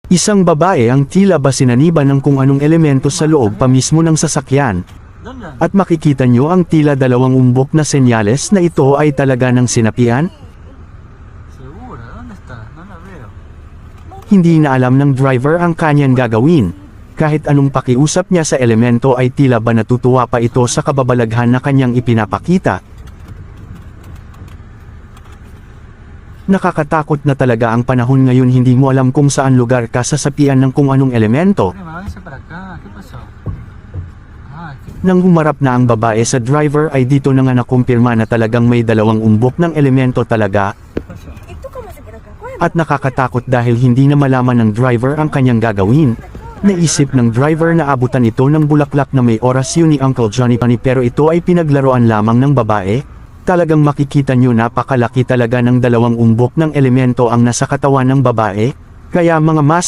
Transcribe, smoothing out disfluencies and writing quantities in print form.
Isang babae ang tila ba sinaniban ng kung anong elemento sa loob pa mismo ng sasakyan. At makikita nyo ang tila dalawang umbok na senyales na ito ay talaga ng sinapian. Hindi na alam ng driver ang kanyang gagawin. Kahit anong pakiusap niya sa elemento ay tila ba natutuwa pa ito sa kababalaghan na kanyang ipinapakita. Nakakatakot na talaga ang panahon ngayon, hindi mo alam kung saan lugar ka sasapian ng kung anong elemento. Nang humarap na ang babae sa driver ay dito na nga nakumpirma na talagang may dalawang umbok ng elemento talaga. At nakakatakot dahil hindi na malaman ng driver ang kanyang gagawin. Naisip ng driver na abutan ito ng bulaklak na may oras yun ni Uncle Johnny pero ito ay pinaglaruan lamang ng babae. Talagang makikita nyo napakalaki talaga ng dalawang umbok ng elemento ang nasa katawan ng babae. Kaya mga mas